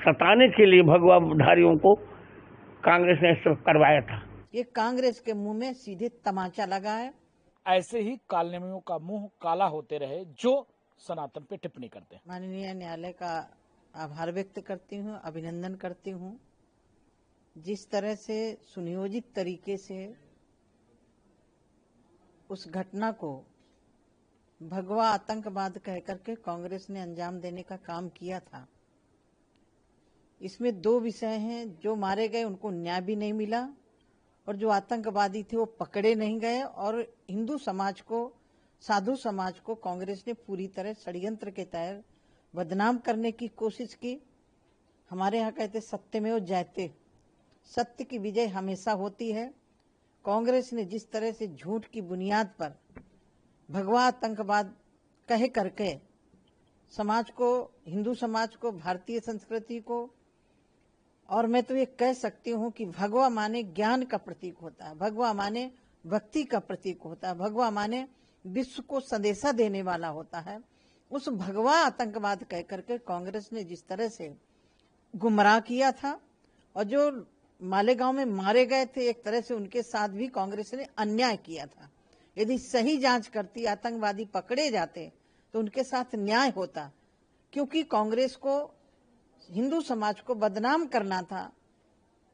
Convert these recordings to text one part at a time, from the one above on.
सताने के लिए भगवाधारियों को कांग्रेस ने सब करवाया था। ये कांग्रेस के मुंह में सीधे तमाचा लगा है। ऐसे ही कालनेमियों का मुंह काला होते रहे जो सनातन पे टिप्पणी करते हैं। माननीय न्यायालय का आभार व्यक्त करती हूँ, अभिनंदन करती हूँ। जिस तरह से सुनियोजित तरीके से उस घटना को भगवा आतंकवाद कह करके कांग्रेस ने अंजाम देने का काम किया था। इसमें दो विषय हैं, जो मारे गए उनको न्याय भी नहीं मिला और जो आतंकवादी थे वो पकड़े नहीं गए, और हिंदू समाज को, साधु समाज को कांग्रेस ने पूरी तरह षड्यंत्र के तहत बदनाम करने की कोशिश की। हमारे यहाँ कहते सत्यमेव जयते, सत्य की विजय हमेशा होती है। कांग्रेस ने जिस तरह से झूठ की बुनियाद पर भगवा आतंकवाद कह करके समाज को, हिंदू समाज को, भारतीय संस्कृति को, और मैं तो ये कह सकती हूँ कि भगवा माने ज्ञान का प्रतीक होता है, भगवा माने भक्ति का प्रतीक होता है, भगवा माने विश्व को संदेशा देने वाला होता है। उस भगवा आतंकवाद कह करके कांग्रेस ने जिस तरह से गुमराह किया था, और जो मालेगांव में मारे गए थे एक तरह से उनके साथ भी कांग्रेस ने अन्याय किया था। यदि सही जांच करती, आतंकवादी पकड़े जाते तो उनके साथ न्याय होता, क्योंकि कांग्रेस को हिंदू समाज को बदनाम करना था।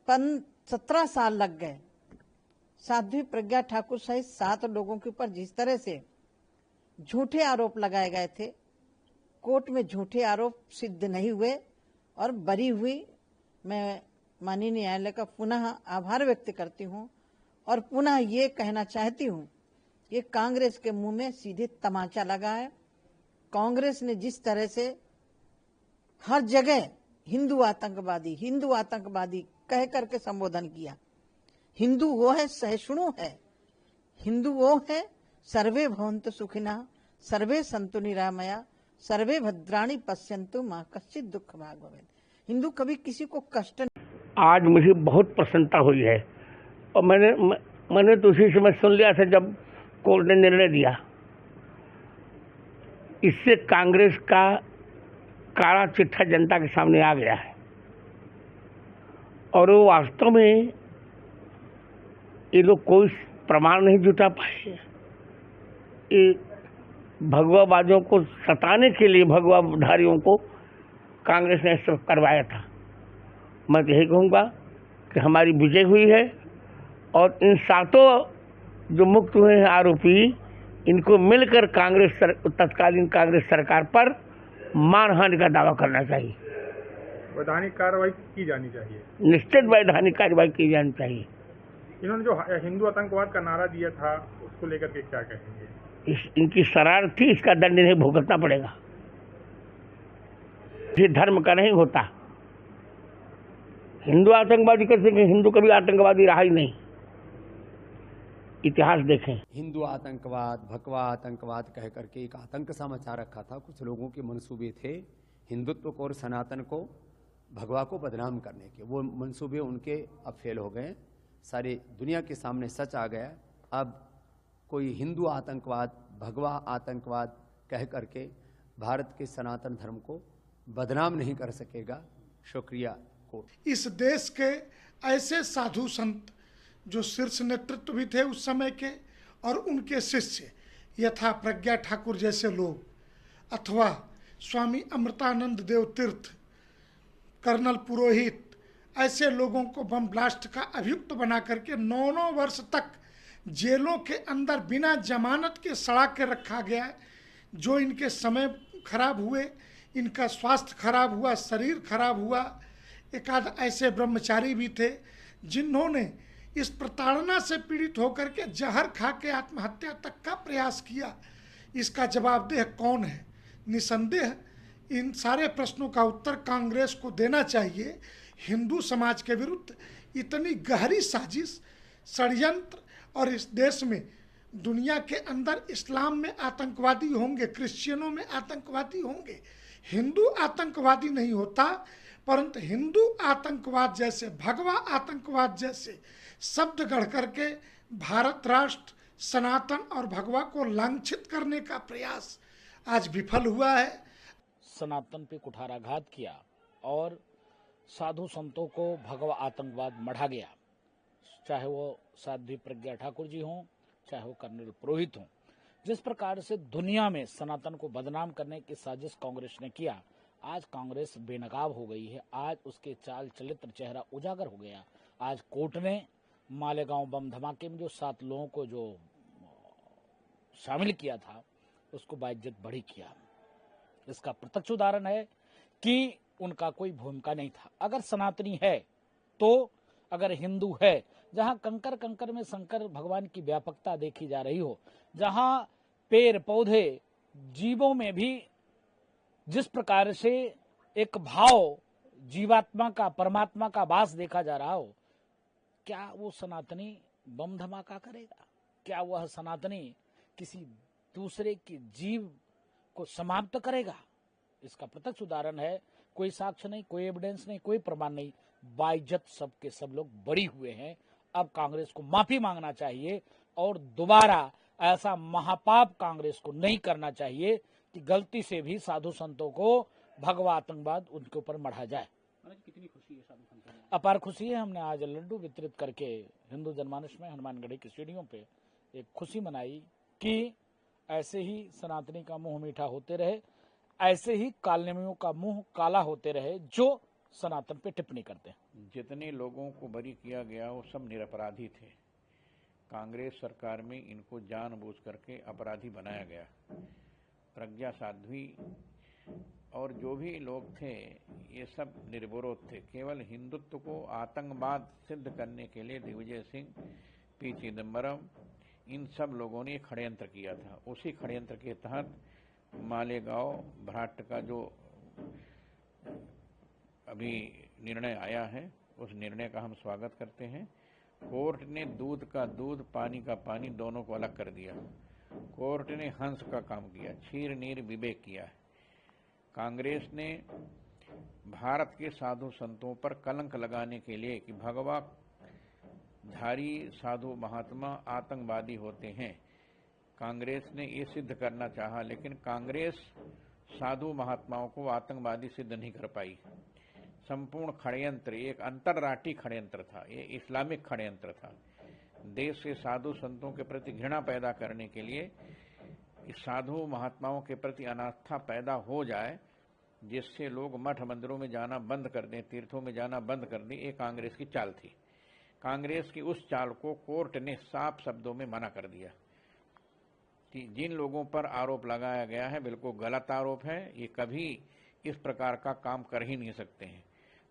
17 साल लग गए। साध्वी प्रज्ञा ठाकुर सहित 7 लोगों के ऊपर जिस तरह से झूठे आरोप लगाए गए थे, कोर्ट में झूठे आरोप सिद्ध नहीं हुए और बरी हुई। मैं माननीय न्यायालय का पुनः आभार व्यक्त करती हूँ और पुनः ये कहना चाहती हूँ, ये कांग्रेस के मुंह में सीधे तमाचा लगा है। कांग्रेस ने जिस तरह से हर जगह हिंदू आतंकवादी कह करके संबोधन किया। हिंदू वो है सहिष्णु है, हिंदू वो है सर्वे भवन्तु सुखिनः, सर्वे सन्तु निरामया, सर्वे भद्राणि पश्यन्तु मा कश्चित् दुःख भाग् भवेत्। हिंदू कभी किसी को कष्ट। आज मुझे बहुत प्रसन्नता हुई है, और मैंने तो उसी समय सुन लिया था जब कोर्ट ने निर्णय दिया। इससे कांग्रेस का काला चिट्ठा जनता के सामने आ गया है, और वो वास्तव में ये लोग कोई प्रमाण नहीं जुटा पाए। ये भगवावादियों को सताने के लिए भगवाधारियों को कांग्रेस ने सब करवाया था। मैं यही कहूँगा कि हमारी विजय हुई है, और इन 7 जो मुक्त हुए हैं आरोपी, इनको मिलकर तत्कालीन कांग्रेस सरकार पर मानहानि का दावा करना चाहिए। वैधानिक कार्रवाई की जानी चाहिए। निश्चित वैधानिक कार्रवाई की जानी चाहिए। इन्होंने जो हिंदू आतंकवाद का नारा दिया था उसको लेकर के क्या कहेंगे? इनकी शरारत थी, इसका दंड इन्हें भुगतना पड़ेगा। ये धर्म का नहीं होता। हिंदू आतंकवादी कैसे? हिंदू कभी आतंकवादी रहा ही नहीं। इतिहास देखें। हिंदू आतंकवाद, भगवा आतंकवाद कह करके एक आतंक सा मचा रखा था। कुछ लोगों के मंसूबे थे हिंदुत्व को और सनातन को, भगवा को बदनाम करने के। वो मंसूबे उनके अब फेल हो गए। सारी दुनिया के सामने सच आ गया। अब कोई हिंदू आतंकवाद, भगवा आतंकवाद कह करके भारत के सनातन धर्म को बदनाम नहीं कर सकेगा। शुक्रिया को। इस देश के ऐसे साधु संत जो शीर्ष नेतृत्व भी थे उस समय के, और उनके शिष्य यथा प्रज्ञा ठाकुर जैसे लोग, अथवा स्वामी अमृतानंद देव तीर्थ, कर्नल पुरोहित, ऐसे लोगों को बम ब्लास्ट का अभियुक्त बना करके 9 वर्ष तक जेलों के अंदर बिना जमानत के सड़ा के रखा गया है। जो इनके समय खराब हुए, इनका स्वास्थ्य खराब हुआ, शरीर खराब हुआ। एक आध ऐसे ब्रह्मचारी भी थे जिन्होंने इस प्रताड़ना से पीड़ित होकर के जहर खा के आत्महत्या तक का प्रयास किया। इसका जवाबदेह कौन है? निसंदेह इन सारे प्रश्नों का उत्तर कांग्रेस को देना चाहिए। हिंदू समाज के विरुद्ध इतनी गहरी साजिश, षड्यंत्र, और इस देश में, दुनिया के अंदर इस्लाम में आतंकवादी होंगे, क्रिश्चियनों में आतंकवादी होंगे, हिंदू आतंकवादी नहीं होता। परंतु हिंदू आतंकवाद जैसे, भगवा आतंकवाद जैसे शब्द गढ़ करके भारत राष्ट्र, सनातन और भगवा को लांछित करने का प्रयास आज विफल हुआ है। सनातन पे कुठाराघात किया और साधु संतों को भगवा आतंकवाद मढ़ा गया, चाहे वो साध्वी प्रज्ञा ठाकुर जी हों, चाहे वो कर्नल पुरोहित हों। जिस प्रकार से दुनिया में सनातन को बदनाम करने की साजिश कांग्रेस ने किया, आज कांग्रेस बेनकाब हो गई है। आज उसके चाल चरित्र चेहरा उजागर हो गया। आज कोर्ट ने मालेगांव बम धमाके में जो 7 लोगों को जो शामिल किया था, उसको बाइज्जत बरी किया। इसका प्रत्यक्ष उदाहरण है कि उनका कोई भूमिका नहीं था। अगर सनातनी है तो, अगर हिंदू है, जहां कंकर कंकर में शंकर भगवान की व्यापकता देखी जा रही हो, जहां पेड़ पौधे जीवों में भी जिस प्रकार से एक भाव जीवात्मा का, परमात्मा का वास देखा जा रहा हो, क्या वो सनातनी बम धमाका करेगा? क्या वह सनातनी किसी दूसरे की जीव को समाप्त करेगा? इसका प्रत्यक्ष उदाहरण है। कोई साक्ष्य नहीं, कोई एविडेंस नहीं, कोई प्रमाण नहीं, बाइज्जत सबके सब लोग बरी हुए हैं। अब कांग्रेस को माफी मांगना चाहिए और दोबारा ऐसा महापाप कांग्रेस को नहीं करना चाहिए कि गलती से भी साधु संतों को भगवा आतंकवाद उनके ऊपर मढ़ा जाए। कितनी खुशी है साधु संतों में? अपार खुशी है। हमने आज लड्डू वितरित करके हिंदू जनमानस में हनुमानगढ़ी की सीढ़ियों पे एक खुशी मनाई कि ऐसे ही सनातनी का मुंह मीठा होते रहे, ऐसे ही कालनेमियों का मुंह काला होते रहे जो सनातन पे टिप्पणी करते हैं। जितने लोगों को बरी किया गया वो सब निरपराधी थे। कांग्रेस सरकार में इनको जानबूझ करके अपराधी बनाया गया। प्रज्ञा साध्वी और जो भी लोग थे, ये सब निर्विरोध थे। केवल हिंदुत्व को आतंकवाद सिद्ध करने के लिए दिग्विजय सिंह, पी चिदम्बरम, इन सब लोगों ने षड्यंत्र किया था। उसी षड्यंत्र के तहत मालेगांव भ्राट का जो अभी निर्णय आया है, उस निर्णय का हम स्वागत करते हैं। कोर्ट ने दूध का दूध, पानी का पानी दोनों को अलग कर दिया। कोर्ट ने हंस का काम किया, क्षीर नीर विवेक किया है। कांग्रेस ने भारत के साधु संतों पर कलंक लगाने के लिए कि भगवा धारी साधु महात्मा आतंकवादी होते हैं, कांग्रेस ने ये सिद्ध करना चाहा, लेकिन कांग्रेस साधु महात्माओं को आतंकवादी सिद्ध नहीं कर पाई। संपूर्ण षड्यंत्र एक अंतर्राष्ट्रीय षड्यंत्र था, ये इस्लामिक षड्यंत्र था। देश से साधु संतों के प्रति घृणा पैदा करने के लिए, कि साधु महात्माओं के प्रति अनास्था पैदा हो जाए, जिससे लोग मठ मंदिरों में जाना बंद कर दें, तीर्थों में जाना बंद कर दें, ये कांग्रेस की चाल थी। कांग्रेस की उस चाल को कोर्ट ने साफ शब्दों में मना कर दिया कि जिन लोगों पर आरोप लगाया गया है बिल्कुल गलत आरोप है, ये कभी इस प्रकार का काम कर ही नहीं सकते हैं।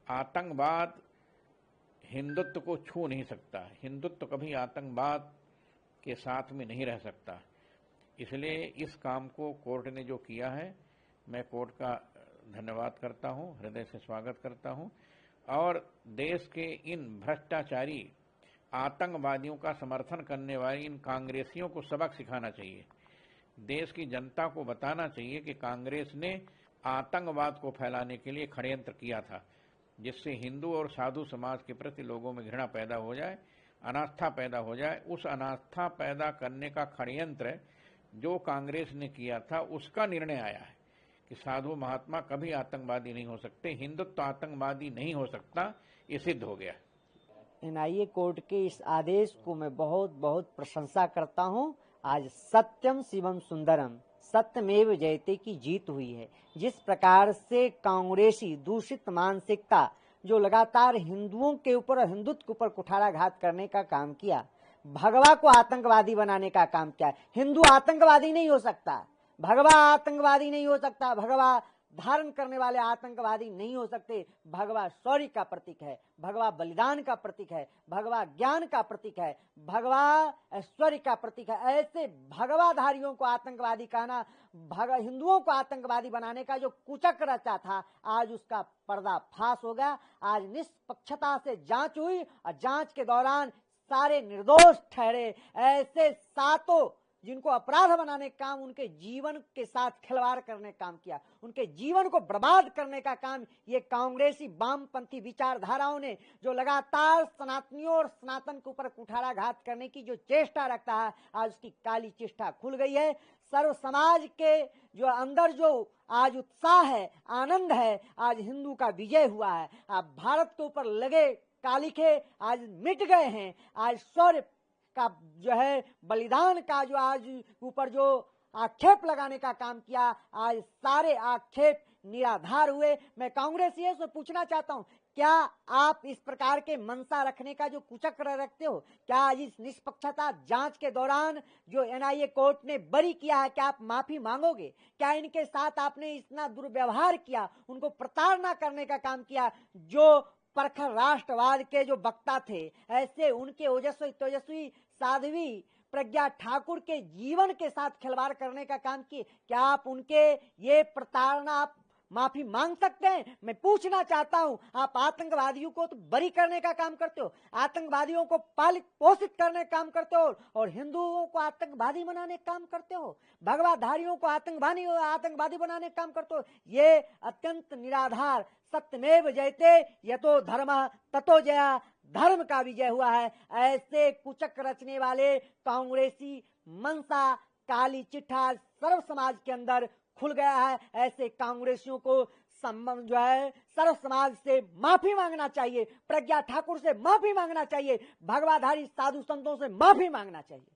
आतंकवाद हिंदुत्व को छू नहीं सकता, हिंदुत्व कभी आतंकवाद के साथ में नहीं रह सकता। इसलिए इस काम को कोर्ट ने जो किया है, मैं कोर्ट का धन्यवाद करता हूं, हृदय से स्वागत करता हूं। और देश के इन भ्रष्टाचारी आतंकवादियों का समर्थन करने वाले इन कांग्रेसियों को सबक सिखाना चाहिए। देश की जनता को बताना चाहिए कि कांग्रेस ने आतंकवाद को फैलाने के लिए षड्यंत्र किया था, जिससे हिंदू और साधु समाज के प्रति लोगों में घृणा पैदा हो जाए, अनास्था पैदा हो जाए। उस अनास्था पैदा करने का षड्यंत्र जो कांग्रेस ने किया था, उसका निर्णय आया है कि साधु महात्मा कभी आतंकवादी नहीं हो सकते, हिंदुत्व तो आतंकवादी नहीं हो सकता, ये सिद्ध हो गया। एनआईए कोर्ट के इस आदेश को मैं बहुत बहुत प्रशंसा करता हूं। आज सत्यम शिवम सुंदरम, सत्यमेव जयते की जीत हुई है। जिस प्रकार से कांग्रेसी दूषित मानसिकता जो लगातार हिंदुओं के ऊपर और हिंदुत्व के ऊपर कुठाराघात करने का काम किया, भगवा को आतंकवादी बनाने का काम किया। हिंदू आतंकवादी नहीं हो सकता, भगवा आतंकवादी नहीं हो सकता, भगवा धारण करने वाले आतंकवादी नहीं हो सकते। भगवा शौर्य का प्रतीक है, भगवा बलिदान का प्रतीक है, भगवा ज्ञान का प्रतीक है, भगवा ऐश्वर्य का प्रतीक है। ऐसे भगवाधारियों को आतंकवादी कहना, हिंदुओं को आतंकवादी बनाने का जो कुचक रचा था, आज उसका पर्दाफाश हो गया। आज निष्पक्षता से जांच हुई और जांच के दौरान सारे निर्दोष ठहरे। ऐसे सातों जिनको अपराध बनाने का काम, उनके जीवन के साथ खिलवाड़ करने का काम किया, उनके जीवन को बर्बाद करने का काम ये कांग्रेसी वामपंथी विचारधाराओं ने, जो लगातार सनातनियों और सनातन के ऊपर कुठाराघात करने की जो चेष्टा रखता है, आज उसकी काली चेष्टा खुल गई है। सर्व समाज के जो अंदर जो आज उत्साह है, आनंद है, आज हिंदू का विजय हुआ है। अब भारत के ऊपर लगे कालिखे आज मिट गए हैं। आज शौर्य का जो है, बलिदान का जो आज ऊपर जो आक्षेप लगाने का काम किया, आज सारे आक्षेप निराधार हुए। मैं कांग्रेसियों से पूछना चाहता हूं, क्या आप इस प्रकार के मंशा रखने का जो कुचक्र रखते हो, क्या आज इस निष्पक्षता जांच के दौरान जो एनआईए कोर्ट ने बरी किया है, क्या आप माफी मांगोगे? क्या इनके साथ आपने इतना दुर्व्यवहार किया, उनको प्रताड़ना करने का काम किया? जो परखर राष्ट्रवाद के जो वक्ता थे, ऐसे उनके ओजस्वी तेजस्वी साध्वी प्रज्ञा ठाकुर के जीवन के साथ खिलवाड़ करने का काम किए। क्या आप उनके ये प्रताड़ना आप माफी मांग सकते हैं? मैं पूछना चाहता हूं, आप आतंकवादियों को तो बरी करने का काम करते हो, आतंकवादियों को पालित पोषित करने का काम करते हो, और हिंदुओं को आतंकवादी बनाने का काम करते हो, भगवाधारियों को आतंकवादी बनाने का काम करते हो। ये अत्यंत निराधार, सत्यमेव जयते यतो धर्मः ततो जया, धर्म का विजय हुआ है। ऐसे कुचक रचने वाले कांग्रेसी मंशा काली चिट्ठा सर्व समाज के अंदर खुल गया है। ऐसे कांग्रेसियों को जो है सर्व समाज से माफी मांगना चाहिए, प्रज्ञा ठाकुर से माफी मांगना चाहिए, भगवाधारी साधु संतों से माफी मांगना चाहिए।